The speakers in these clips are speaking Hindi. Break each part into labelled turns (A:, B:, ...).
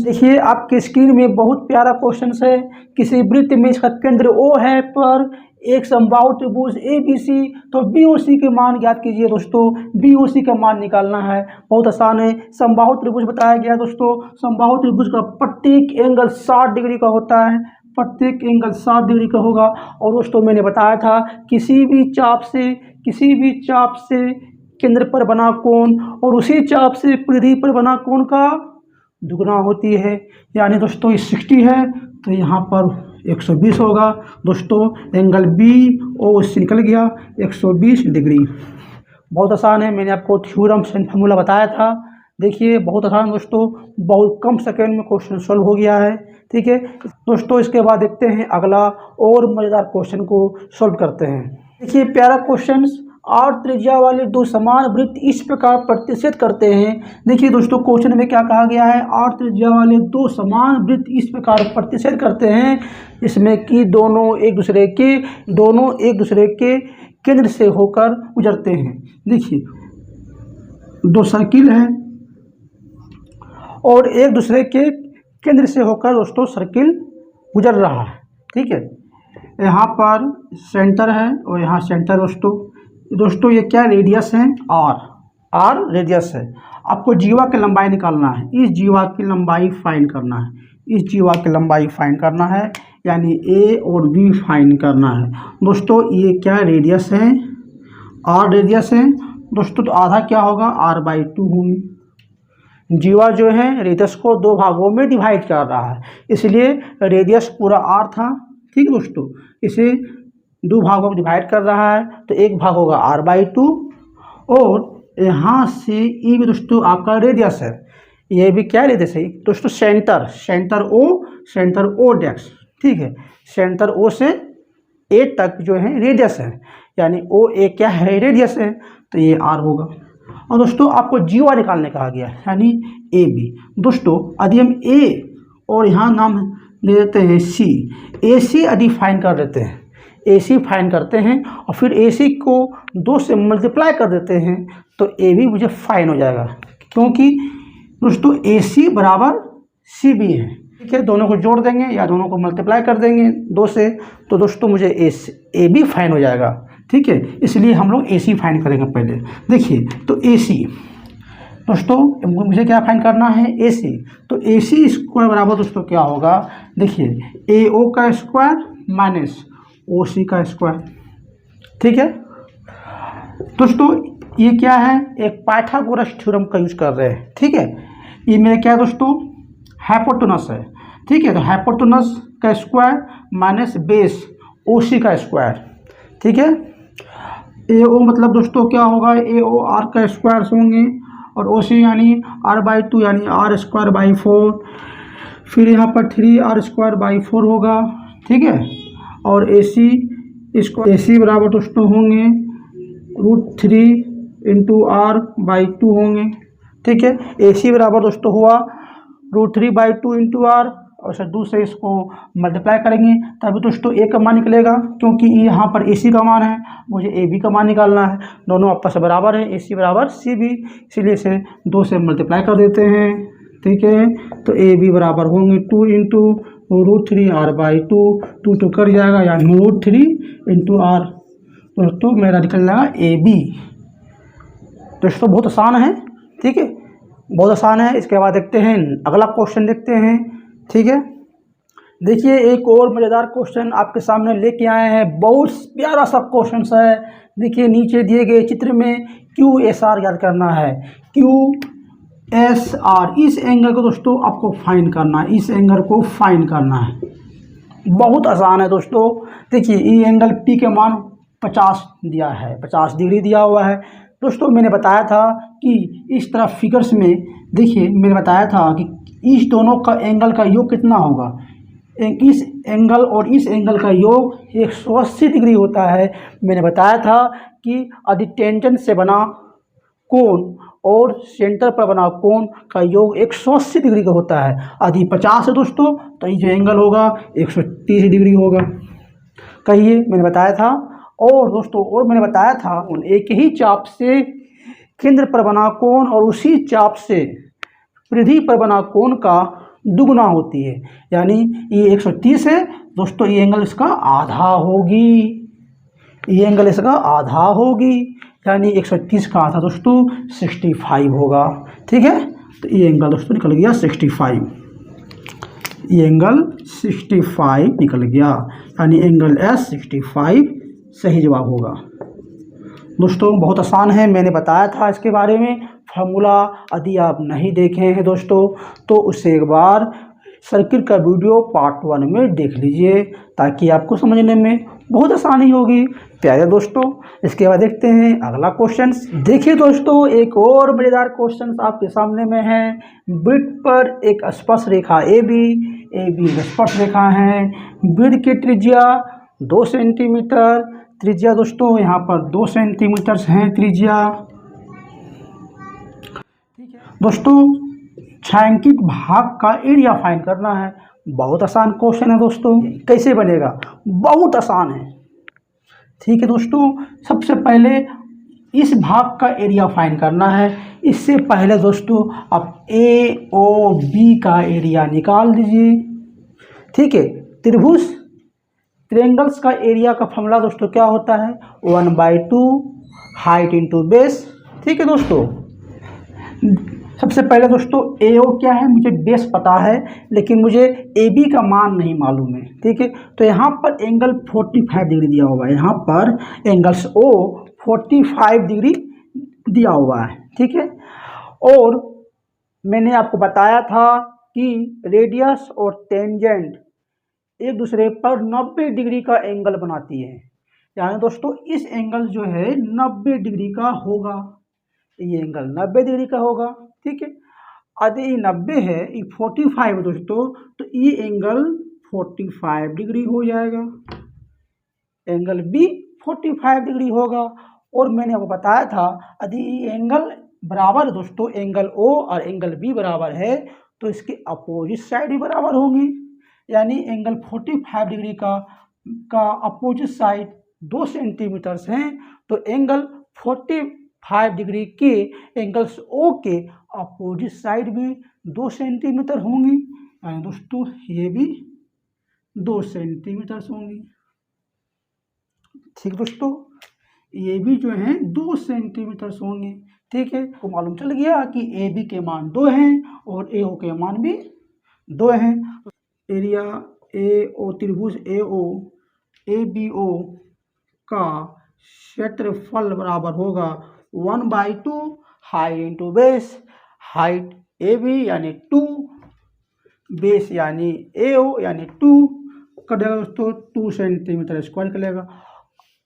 A: देखिए आपके स्क्रीन में बहुत प्यारा क्वेश्चन है। किसी वृत्त में इसका केंद्र O है पर एक समबाहु त्रिभुज ABC, तो BOC के मान ज्ञात कीजिए दोस्तों। BOC का मान निकालना है, बहुत आसान है। समबाहु त्रिभुज बताया गया दोस्तों। समबाहु त्रिभुज का प्रत्येक एंगल 60 डिग्री का होता है, प्रत्येक एंगल 60 डिग्री का होगा। और दोस्तों मैंने बताया था किसी भी चाप से केंद्र पर बना कोण और उसी चाप से परिधि पर बना कोण का दुगुना होती है। यानी दोस्तों ये 60 है तो यहाँ पर 120 होगा दोस्तों। एंगल BO से निकल गया 120 डिग्री। बहुत आसान है, मैंने आपको थ्योरम से फार्मूला बताया था। देखिए बहुत आसान दोस्तों, बहुत कम सेकेंड में क्वेश्चन सॉल्व हो गया है। ठीक है दोस्तों, इसके बाद देखते हैं अगला और मज़ेदार क्वेश्चन को सॉल्व करते हैं। देखिए प्यारा क्वेश्चन, 8 त्रिज्या वाले दो समान वृत्त इस प्रकार प्रतिच्छेद करते हैं। देखिए दोस्तों क्वेश्चन में क्या कहा गया है, 8 त्रिज्या वाले दो समान वृत्त इस प्रकार प्रतिच्छेद करते हैं इसमें कि दोनों एक दूसरे के केंद्र से होकर गुजरते हैं। देखिए दो सर्किल है और एक दूसरे के केंद्र से होकर दोस्तों सर्किल गुजर रहा है। ठीक है, यहाँ पर सेंटर है और यहाँ सेंटर दोस्तों ये क्या रेडियस है, R रेडियस है। आपको जीवा की लंबाई निकालना है, इस जीवा की लंबाई फाइंड करना है, यानी A और B फाइंड करना है। दोस्तों ये क्या रेडियस है, R रेडियस है दोस्तों। तो आधा क्या होगा, R/2 होगी। जीवा जो है रेडियस को दो भागों में डिवाइड कर रहा है, इसलिए रेडियस पूरा R था। ठीक है दोस्तों, इसे दो भागों में डिवाइड कर रहा है तो एक भाग होगा R/2 और यहाँ से ये भी दोस्तों आपका रेडियस है। ये भी क्या रेडियस है दोस्तों, सेंटर O डैश। ठीक है, सेंटर O से A तक जो है रेडियस है, यानी OA क्या है, रेडियस है, तो ये R होगा। और दोस्तों आपको जीवा निकालने कहा गया है, यानी AB। दोस्तों यदि हम A और यहाँ नाम दे देते हैं C, AC यदि फाइंड कर देते हैं, AC फाइंड करते हैं और फिर AC को 2 से मल्टीप्लाई कर देते हैं तो AB मुझे फाइंड हो जाएगा, क्योंकि दोस्तों AC बराबर CB है। ठीक है, दोनों को जोड़ देंगे या दोनों को मल्टीप्लाई कर देंगे 2 से, तो दोस्तों मुझे AB फाइंड हो जाएगा। ठीक है, इसलिए हम लोग AC फाइंड करेंगे पहले। देखिए तो AC दोस्तों मुझे क्या फाइंड करना है, AC। तो AC स्क्वायर बराबर दोस्तों क्या होगा, देखिए AO का स्क्वायर माइनस OC का स्क्वायर। ठीक है दोस्तों, ये क्या है, एक पाइथागोरस थ्योरम का यूज कर रहे हैं। ठीक है, ये मेरा क्या है दोस्तों, हाइपोटेनस है। ठीक है, तो हाइपोटेनस का स्क्वायर माइनस बेस OC का स्क्वायर। ठीक है, AO मतलब दोस्तों क्या होगा, AO R का स्क्वायर होंगे और OC यानी R/2 यानी R²/4, फिर यहाँ पर 3R²/4 होगा। ठीक है, और AC बराबर दोस्तों होंगे √3 × R/2 होंगे। ठीक है, AC बराबर दोस्तों हुआ √3/2 × R और सर दूसरे इसको मल्टीप्लाई करेंगे तभी दोस्तों A का मान निकलेगा, क्योंकि यहाँ पर AC का मान है, मुझे AB का मान निकालना है। दोनों आपस में बराबर है, AC बराबर CB, इसलिए इसे 2 से मल्टीप्लाई कर देते हैं। ठीक है, तो AB बराबर होंगे 2 × √3R/2, 2 तो कर जाएगा यानी √3 × R, दोस्तों मेरा निकल जाएगा AB। दोस्तों बहुत आसान है। ठीक है, बहुत आसान है। इसके बाद देखते हैं अगला क्वेश्चन देखते हैं। ठीक है, देखिए एक और मज़ेदार क्वेश्चन आपके सामने लेके आए हैं, बहुत प्यारा सा क्वेश्चन है। देखिए नीचे दिए गए चित्र में QSR याद करना है, QSR इस एंगल को दोस्तों आपको फाइंड करना है, इस एंगल को फाइंड करना है। बहुत आसान है दोस्तों। देखिए ये एंगल P के मान 50 दिया है, 50 डिग्री दिया हुआ है। दोस्तों मैंने बताया था कि इस तरह फिगर्स में देखिए मैंने बताया था कि इस दोनों का एंगल का योग कितना होगा, इस एंगल और इस एंगल का योग 180 डिग्री होता है। मैंने बताया था कि यदि टेंजेंट से बना कोण और सेंटर पर बना कोण का योग 180 डिग्री का होता है। यदि 50 है दोस्तों तो ये जो एंगल होगा 130 डिग्री होगा। कहिए, मैंने बताया था। और दोस्तों और मैंने बताया था उन एक ही चाप से केंद्र पर बना कोण और उसी चाप से परिधि पर बना कोण का दुगुना होती है, यानी ये 130 है दोस्तों, ये एंगल इसका आधा होगी, ये एंगल इसका आधा होगी, यानी 130 का आधा दोस्तों 65 होगा। ठीक है, तो ये एंगल दोस्तों निकल गया 65, ये एंगल 65 निकल गया, यानी एंगल एस 65 सही जवाब होगा। दोस्तों बहुत आसान है, मैंने बताया था इसके बारे में फार्मूला। यदि आप नहीं देखे हैं दोस्तों तो उसे एक बार सर्किट का वीडियो पार्ट 1 में देख लीजिए, ताकि आपको समझने में बहुत आसानी होगी। प्यारे दोस्तों, इसके बाद देखते हैं अगला क्वेश्चन। देखिए दोस्तों, एक और मज़ेदार क्वेश्चन आपके सामने में है। वृत्त पर एक स्पर्श रेखा ए बी स्पर्श रेखा है। वृत्त की त्रिज्या 2 सेंटीमीटर, त्रिज्या दोस्तों यहाँ पर 2 सेंटीमीटर है त्रिज्या। दोस्तों छायांकित भाग का एरिया फाइंड करना है। बहुत आसान क्वेश्चन है दोस्तों, कैसे बनेगा, बहुत आसान है। ठीक है दोस्तों, सबसे पहले इस भाग का एरिया फाइंड करना है। इससे पहले दोस्तों आप ए ओ बी का एरिया निकाल दीजिए। ठीक है, त्रिभुज ट्रायंगल्स का एरिया का फॉर्मूला दोस्तों क्या होता है, 1/2 हाइट इंटू बेस। ठीक है दोस्तों, सबसे पहले दोस्तों ए ओ क्या है मुझे बेस पता है, लेकिन मुझे ए बी का मान नहीं मालूम है। ठीक है, तो यहाँ पर एंगल 45 डिग्री दिया हुआ है, यहाँ पर एंगल्स ओ 45 डिग्री दिया हुआ है। ठीक है, और मैंने आपको बताया था कि रेडियस और टेंजेंट एक दूसरे पर 90 डिग्री का एंगल बनाती है, यानी दोस्तों इस एंगल जो है 90 डिग्री का होगा, ये एंगल 90 डिग्री का होगा। ठीक है, यदि ये 90 है, ये 45 है दोस्तों, तो ये एंगल 45 डिग्री हो जाएगा, एंगल बी 45 डिग्री होगा। और मैंने आपको बताया था यदि ये एंगल बराबर है दोस्तों, एंगल ओ और एंगल बी बराबर है, तो इसके अपोजिट साइड भी बराबर होंगी, यानी एंगल 45 डिग्री का अपोजिट साइड 2 सेंटीमीटर हैं, तो एंगल 45 डिग्री के एंगल्स ओ के अपोजिट साइड भी 2 सेंटीमीटर होंगी, यानी दोस्तों ये भी 2 सेंटीमीटर होंगी। ठीक दोस्तों, ये भी जो है 2 सेंटीमीटर होंगे। ठीक है, तो मालूम चल गया कि ए बी के मान 2 हैं और ए ओ के मान भी 2 हैं। एरिया ए ओ त्रिभुज ए बी ओ का क्षेत्रफल बराबर होगा 1/2 height into base. Height A B यानी 2, बेस यानी ए ओ यानी 2 कटेगा दोस्तों, 2 सेंटीमीटर स्क्वायर निकलेगा।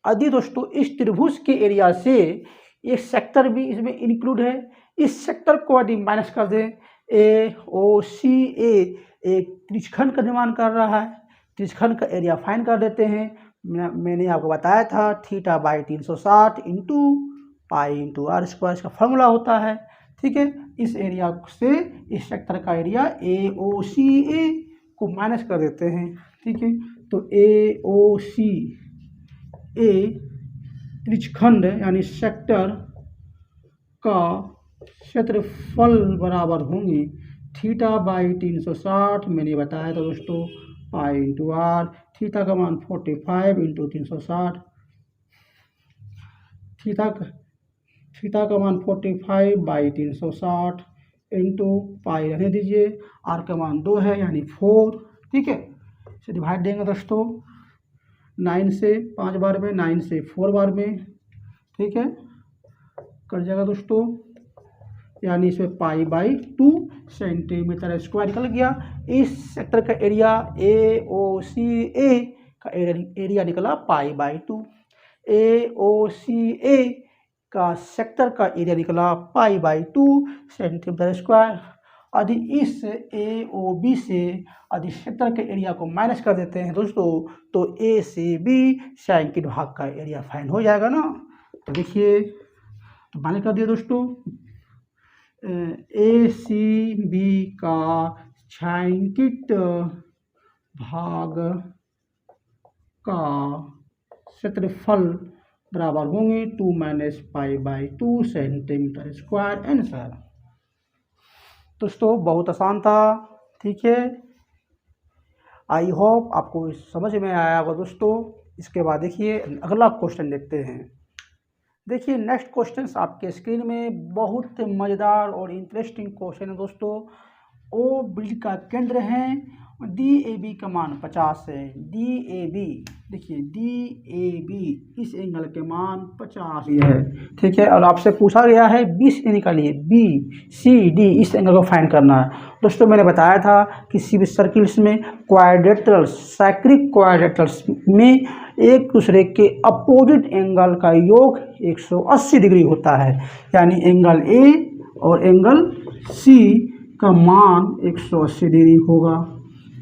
A: यदि दोस्तों इस त्रिभुज के एरिया से एक सेक्टर भी इसमें इंक्लूड है, इस सेक्टर को यदि माइनस कर दें, ए ओ सी ए एक त्रिज्यखंड का निर्माण कर रहा है, त्रिज्यखंड का एरिया फाइंड कर देते हैं। मैंने आपको बताया था θ/360 into pi into r square इसका फॉर्मूला होता है। ठीक है, इस एरिया से इस सेक्टर का एरिया ए ओ सी ए को माइनस कर देते हैं। ठीक है, तो ए ओ सी ए त्रिज्यखंड यानी सेक्टर का क्षेत्रफल बराबर होंगे θ/360, मैंने बताया था दोस्तों, पाई इंटू आर। थीटा का मान 45 इंटू 360, थीटा का मान 45/360 इंटू पाई रहने दीजिए, आर का मान 2 है यानी 4। ठीक है, इसे डिवाइड देंगे दोस्तों 9 से 5 बार में, 9 से 4 बार में। ठीक है, कर जाएगा दोस्तों, यानी इसमें π/2 सेंटीमीटर स्क्वायर निकल गया। इस सेक्टर का एरिया ए ओ सी ए का एरिया निकला π/2, ए ओ सी ए का सेक्टर का एरिया निकला π/2 सेंटीमीटर स्क्वायर। यदि इस ए ओ बी से यदि सेक्टर के एरिया को माइनस कर देते हैं दोस्तों, तो ए से बी छायांकित भाग का एरिया फाइंड हो जाएगा ना। तो देखिए, तो माइनस कर दिया दोस्तों, ए सी बी का छायांकित भाग का क्षेत्रफल बराबर होंगे 2 - π/2 सेंटीमीटर स्क्वायर आंसर। दोस्तों बहुत आसान था। ठीक है, आई होप आपको समझ में आया होगा दोस्तों। इसके बाद देखिए अगला क्वेश्चन देखते हैं। देखिए नेक्स्ट क्वेश्चन आपके स्क्रीन में बहुत मज़ेदार और इंटरेस्टिंग क्वेश्चन है दोस्तों। ओ वृत्त का केंद्र है, डी ए बी का मान 50 है। डी ए बी, देखिए डी ए बी इस एंगल के मान 50 है, ठीक है। और आपसे पूछा गया है बी से निकालिए, बी सी डी इस एंगल को फाइंड करना है। दोस्तों मैंने बताया था किसी भी सर्किल्स में क्वाड्रेटर्स, साइक्लिक क्वाड्रेटर्स में एक दूसरे के अपोजिट एंगल का योग 180 डिग्री होता है। यानी एंगल ए और एंगल सी का मान 180 डिग्री होगा,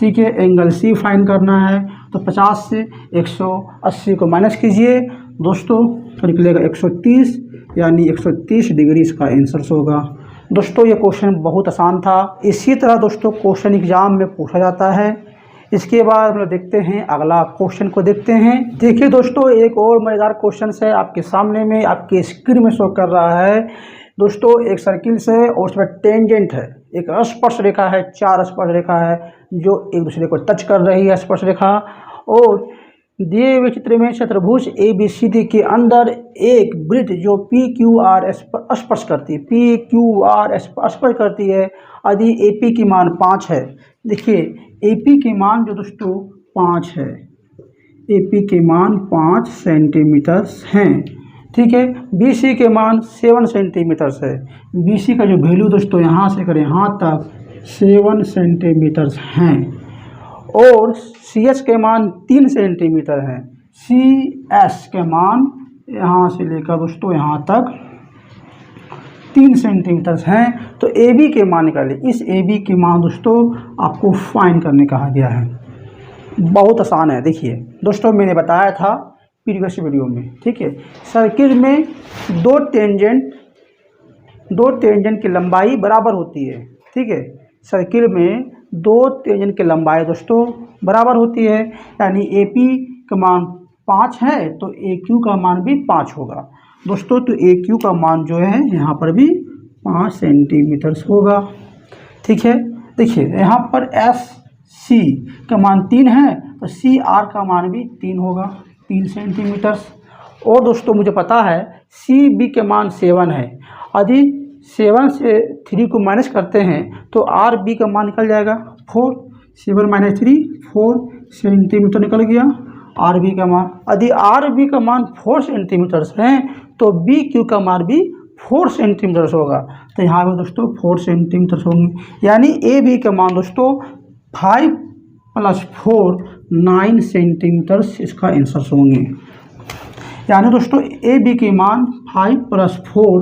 A: ठीक है। एंगल सी फाइंड करना है तो 50 से 180 को माइनस कीजिए दोस्तों तो निकलेगा 130, यानी 130 डिग्री इसका आंसर होगा। दोस्तों ये क्वेश्चन बहुत आसान था। इसी तरह दोस्तों क्वेश्चन एग्जाम में पूछा जाता है। इसके बाद हम लोग देखते हैं अगला क्वेश्चन को देखते हैं। देखिए दोस्तों एक और मज़ेदार क्वेश्चन है आपके सामने में, आपके स्क्रीन में शो कर रहा है। दोस्तों एक सर्किल से और उसमें टेंजेंट है, एक स्पर्श रेखा है, 4 स्पर्श रेखा है जो एक दूसरे को टच कर रही है स्पर्श रेखा। और दिए हुए चित्र में चतुर्भुज ए बी सी डी के अंदर एक वृत्त जो पी क्यू आर स्पर्श करती है, पी क्यू आर स्पर्श करती है। यदि ए पी की मान 5 है, देखिए ए पी के मान जो दोस्तों 5 है, ए पी के मान 5 सेंटीमीटर हैं, ठीक है। बी सी के मान 7 सेंटीमीटर है। बी सी का जो वैल्यू दोस्तों यहाँ से करें यहाँ तक 7 सेंटीमीटर हैं। और सी एच के मान 3 सेंटीमीटर हैं। सी एस के मान यहाँ से लेकर दोस्तों यहाँ तक 3 सेंटीमीटर हैं। तो ए बी के मान निकालिए। इस ए बी के मान दोस्तों आपको फाइंड करने कहा गया है। बहुत आसान है। देखिए दोस्तों मैंने बताया था प्रीवियस वीडियो में, ठीक है। सर्किल में दो टेंजेंट की लंबाई बराबर होती है, ठीक है। सर्किल में 2 टेंजेंट की लंबाई दोस्तों बराबर होती है। यानी ए पी का मान 5 है तो ए क्यू का मान भी 5 होगा दोस्तों। तो ए क्यू का मान जो है यहाँ पर भी 5 सेंटीमीटर होगा, ठीक है। देखिए यहाँ पर एस सी का मान 3 है तो सी आर का मान भी 3 होगा, 3 सेंटीमीटर। और दोस्तों मुझे पता है सी बी के मान 7 है। यदि 7 से 3 को माइनस करते हैं तो आर बी का मान निकल जाएगा 4। 7 - 3 4 सेंटीमीटर निकल गया आर बी का मान। यदि आर बी का मान 4 सेंटीमीटर है तो बी क्यू का मान भी 4 सेंटीमीटर होगा। तो यहाँ पे दोस्तों 4 सेंटीमीटर होंगे। यानी ए बी का मान दोस्तों 5 + 4 9 सेंटीमीटर इसका आंसर होंगे। यानी दोस्तों ए बी के मान 5 + 4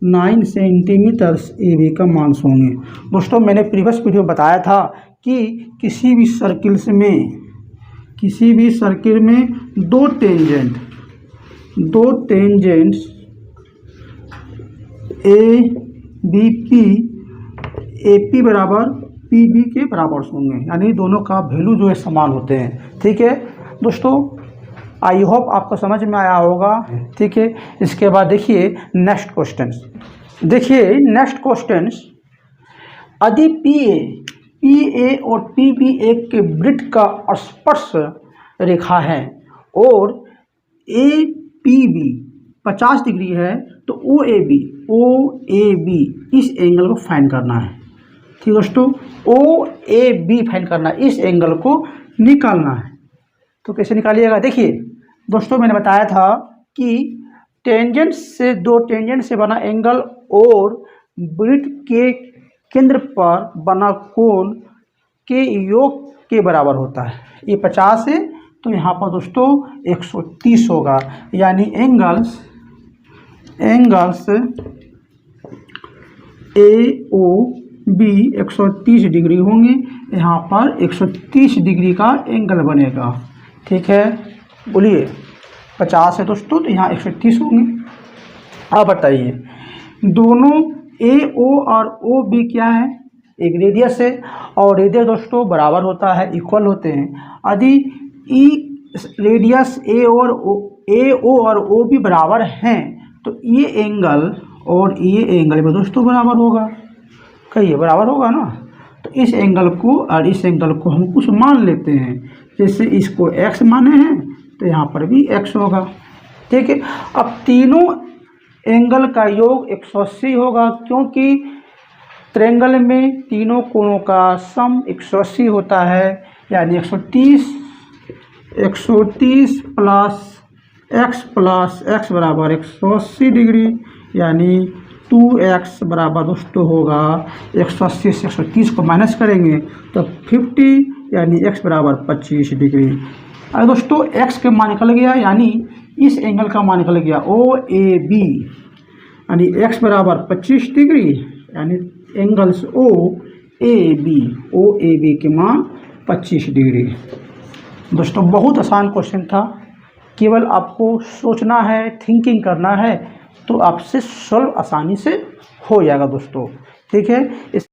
A: 9 सेंटीमीटर ए बी का मान होंगे। दोस्तों मैंने प्रीवियस वीडियो में बताया था कि किसी भी सर्किल में दो tangents A B P A P बराबर पी बी के बराबर होंगे। यानी दोनों का वैल्यू जो है समान होते हैं, ठीक है दोस्तों। आई होप आपको समझ में आया होगा, ठीक है। इसके बाद देखिए नेक्स्ट क्वेश्चन। देखिए नेक्स्ट क्वेश्चन, यदि पी ए और पी बी एक के वृत्त का स्पर्श रेखा है और ए पी बी 50 डिग्री है तो ओ ए बी इस एंगल को फाइंड करना है, ठीक दोस्तों। ओ ए बी फाइंड करना है, इस एंगल को निकालना है। तो कैसे निकालिएगा? देखिए दोस्तों मैंने बताया था कि दो टेंजेंट से बना एंगल और वृत्त के केंद्र पर बना कोण के योग के बराबर होता है। ये 50 है तो यहाँ पर दोस्तों 130 होगा। यानी एंगल्स ए ओ बी 130 डिग्री होंगे। यहाँ पर 130 डिग्री का एंगल बनेगा, ठीक है। बोलिए 50 है दोस्तों तो यहाँ 130 होंगे। अब बताइए दोनों ए ओ और ओ बी क्या है? एक रेडियस है और रेडियस दोस्तों बराबर होता है, इक्वल होते हैं। यदि ई रेडियस ए ओ और ओ बी बराबर हैं तो ये एंगल और ये एंगल में दोस्तों बराबर होगा। कहिए बराबर होगा ना। तो तो इस एंगल को और इस एंगल को हम कुछ मान लेते हैं, जैसे इसको x माने हैं तो यहाँ पर भी x होगा। ठीक है, अब तीनों एंगल का योग 180 होगा, क्योंकि ट्रायंगल में तीनों कोणों का सम 180 होता है, यानी 130 प्लस x बराबर 180 डिग्री, यानी 2x बराबर दोस्तों होगा 180 से 130 को माइनस करेंगे तो 50, यानी x बराबर 25 डिग्री। अरे दोस्तों x का मान निकल गया, यानी इस एंगल का मान निकल गया OAB, यानी x बराबर 25 डिग्री, यानी एंगल्स OAB के मान 25 डिग्री। दोस्तों बहुत आसान क्वेश्चन था, केवल आपको सोचना है, थिंकिंग करना है, तो आपसे सॉल्व आसानी से हो जाएगा दोस्तों। ठीक है, इस